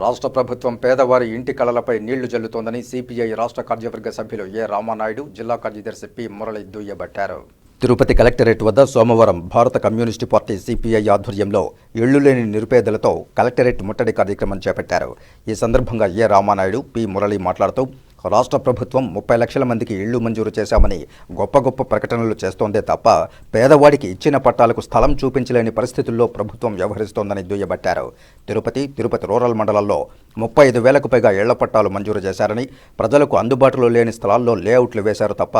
రాష్ట్ర ప్రభుత్వం పేదవారి ఇంటి కళలపై నీళ్లు జల్లుతోందని సిపిఐ రాష్ట్ర కార్యవర్గ సభ్యులు ఏ రామానాయుడు, జిల్లా కార్యదర్శి పి మురళి దుయ్యబట్టారు. తిరుపతి కలెక్టరేట్ వద్ద సోమవారం భారత కమ్యూనిస్టు పార్టీ సిపిఐ ఆధ్వర్యంలో ఇళ్లు లేని నిరుపేదలతో కలెక్టరేట్ ముట్టడి కార్యక్రమం చేపట్టారు. ఈ సందర్భంగా ఏ రామానాయుడు, పి మురళి మాట్లాడుతూ రాష్ట్ర ప్రభుత్వం 30 లక్షల మందికి ఇళ్లు మంజూరు చేశామని గొప్ప ప్రకటనలు చేస్తోందే తప్ప పేదవాడికి ఇచ్చిన పట్టాలకు స్థలం చూపించలేని పరిస్థితుల్లో ప్రభుత్వం వ్యవహరిస్తోందని దుయ్యబట్టారు. తిరుపతి రూరల్ మండలాల్లో 35,000కు పైగా ఇళ్ల పట్టాలు మంజూరు చేశారని, ప్రజలకు అందుబాటులో లేని స్థలాల్లో లేఅవుట్లు వేశారు తప్ప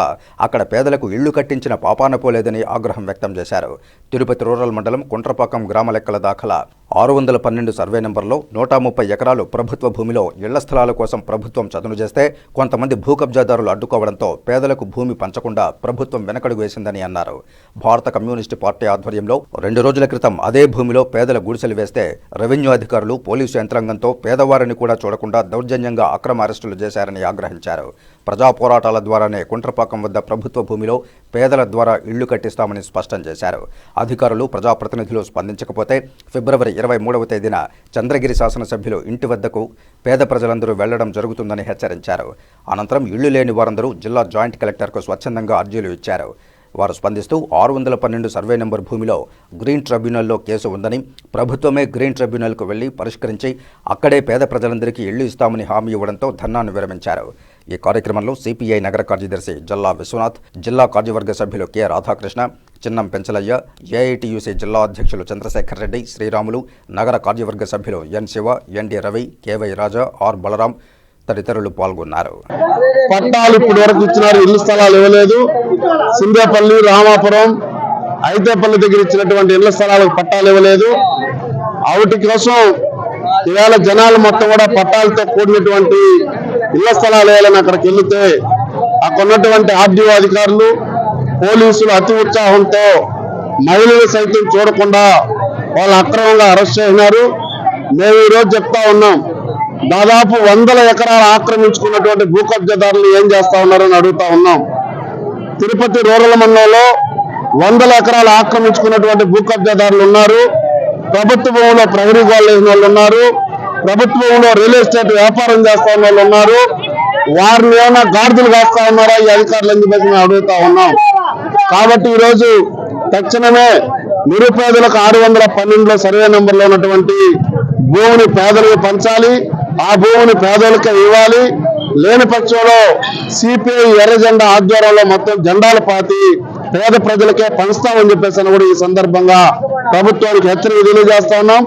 అక్కడ పేదలకు ఇళ్లు కట్టించిన పాపాన పోలేదని ఆగ్రహం వ్యక్తం చేశారు. తిరుపతి రూరల్ మండలం కుంట్రపాకం గ్రామ లెక్కల దాఖలా 612 సర్వే నెంబర్లో 130 ఎకరాలు ప్రభుత్వ భూమిలో ఇళ్ల స్థలాల కోసం ప్రభుత్వం చదును చేస్తే కొంతమంది భూ కబ్జాదారులు అడ్డుకోవడంతో పేదలకు భూమి పంచకుండా ప్రభుత్వం వెనకడుగు వేసిందని అన్నారు. భారత కమ్యూనిస్టు పార్టీ ఆధ్వర్యంలో 2 రోజుల క్రితం అదే భూమిలో పేదల గుడిసెలు వేస్తే రెవెన్యూ అధికారులు, పోలీసు యంత్రాంగంతో పేదవారిని కూడా చూడకుండా దౌర్జన్యంగా అక్రమ అరెస్టులు చేశారని ఆగ్రహించారు. ప్రజా పోరాటాల ద్వారానే కుంట్రపాకం వద్ద ప్రభుత్వ భూమిలో పేదల ద్వారా ఇళ్లు కట్టిస్తామని స్పష్టం చేశారు. అధికారులు, ప్రజాప్రతినిధులు స్పందించకపోతే ఫిబ్రవరి 23వ తేదీన చంద్రగిరి శాసనసభ్యులు ఇంటి వద్దకు పేద ప్రజలందరూ వెళ్లడం జరుగుతుందని హెచ్చరించారు. అనంతరం ఇళ్లు లేని వారందరూ జిల్లా జాయింట్ కలెక్టర్కు స్వచ్ఛందంగా అర్జీలు ఇచ్చారు. వారు స్పందిస్తూ 612 సర్వే నెంబర్ భూమిలో గ్రీన్ ట్రిబ్యునల్లో కేసు ఉందని, ప్రభుత్వమే గ్రీన్ ట్రిబ్యునల్కు వెళ్లి పరిష్కరించి అక్కడే పేద ప్రజలందరికీ ఇళ్లు ఇస్తామని హామీ ఇవ్వడంతో ధర్నాను విరమించారు. ఈ కార్యక్రమంలో సిపిఐ నగర కార్యదర్శి జల్లా విశ్వనాథ్, జిల్లా కార్యవర్గ సభ్యులు కె రాధాకృష్ణ, చిన్నం పెంచలయ్య, ఏఐటియుసి జిల్లా అధ్యక్షులు చంద్రశేఖర్ రెడ్డి, శ్రీరాములు, నగర కార్యవర్గ సభ్యులు N Siva, ND Ravi, KY Raja, R Balaram తదితరులు పాల్గొన్నారు. పట్టాలు ఇప్పటి వరకు ఇచ్చినారు, ఇళ్ల స్థలాలు ఇవ్వలేదు. సిందేపల్లి, రామాపురం, ఐతేపల్లి దగ్గర ఇచ్చినటువంటి ఇళ్ల స్థలాలకు పట్టాలు ఇవ్వలేదు. వాటి కోసం ఇవాళ జనాలు మొత్తం కూడా పట్టాలతో కూడినటువంటి ఇళ్ల స్థలాలు వేయాలని అక్కడికి వెళితే అక్కడ ఉన్నటువంటి ఆర్డీఓ అధికారులు, పోలీసులు అతి ఉత్సాహంతో మహిళలు సైతం చూడకుండా వాళ్ళు అక్రమంగా అరెస్ట్ చేసినారు. మేము ఈరోజు చెప్తా ఉన్నాం, దాదాపు 100 ఎకరాలు ఆక్రమించుకున్నటువంటి భూ కబ్జాదారులు ఏం చేస్తా ఉన్నారని అడుగుతా ఉన్నాం. తిరుపతి రూరల్ మండలంలో 100 ఎకరాలు ఆక్రమించుకున్నటువంటి భూ కబ్జాదారులు ఉన్నారు. ప్రభుత్వ భూమిలో ప్రహరీ గోడలు వేసిన వాళ్ళు ఉన్నారు. ప్రభుత్వ భూమిలో రియల్ ఎస్టేట్ వ్యాపారం చేస్తా ఉన్న వాళ్ళు ఉన్నారు. వారిని ఏమైనా గాడిదలు కాస్తా ఉన్నారా ఈ అధికారులు అని చెప్పేసి మేము అడుగుతా ఉన్నాం. కాబట్టి ఈరోజు తక్షణమే నిరుపేదలకు 612లో సర్వే నెంబర్లో ఉన్నటువంటి భూమిని పేదలకు పంచాలి. ఆ భూమిని పేదలకు ఇవ్వాలి. లేని పక్షంలో సిపిఐ ఎర్ర జెండా ఆధ్వర్యంలో మొత్తం జెండాలు పాతి పేద ప్రజలకే పంచుతామని చెప్పేసి కూడా ఈ సందర్భంగా ప్రభుత్వానికి హెచ్చరిక తెలియజేస్తా ఉన్నాం.